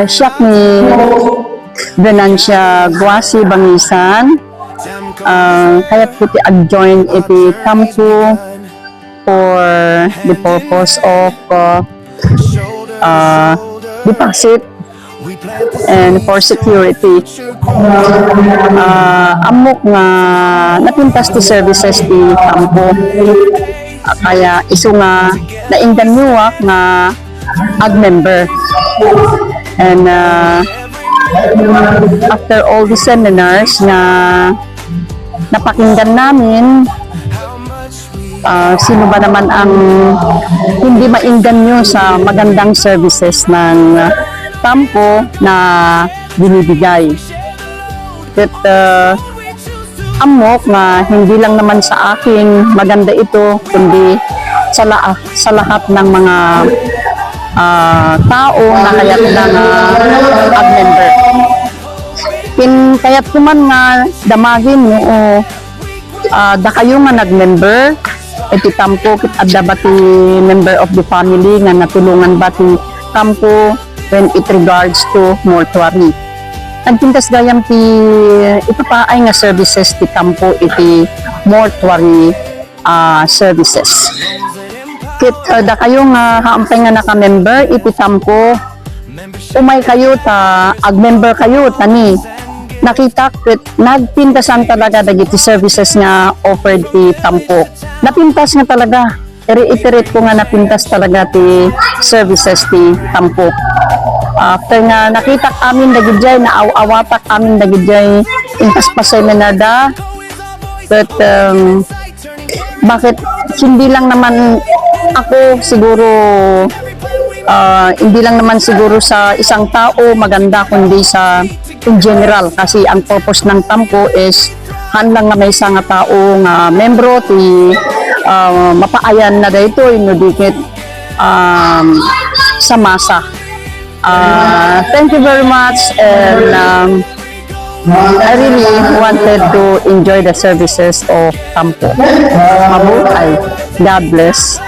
Siya ni Venancia Guasi Bangisan. Kaya po ti adjoin iti kampo for the purpose of deposit and for security. Amok nga napintas ti services ti kampo. Kaya iso nga naindanuwak nga ag member. And after all the seminars na napakinggan namin, sino ba naman ang hindi mainganyo sa magandang services ng kampo na binibigay. At amok na hindi lang naman sa akin maganda ito, kundi sa lahat ng mga tao na kaya't lang ag-member. Kaya't kuman nga damagin mo da kayo nga nag-member, iti kampo kit adda ba ti member of the family nga natulungan ba ti kampo when it regards to mortuary. Nagpintas gayam ti ipapaay nga services ti kampo iti mortuary services. Kit da kayo nga haampay nga naka-member iti kampo, umay kayo ta ag-member kayo tani nakita kit nagpintasan talaga dagiti services nga offered ti kampo. Napintas nga talaga, i-reiterate ko nga napintas talaga ti services ti kampo. After nga nakita amin dagidjay na awatak amin dagidjay intas pa seminar da, but bakit hindi lang naman ako siguro hindi lang naman siguro sa isang tao maganda, kundi sa in general, kasi ang purpose ng kampo is hanlang nga may isa nga tao nga membro ti mapaayan na dayto inudikit sa masa. Thank you very much, and I really wanted to enjoy the services of kampo. Mabuhay. God bless.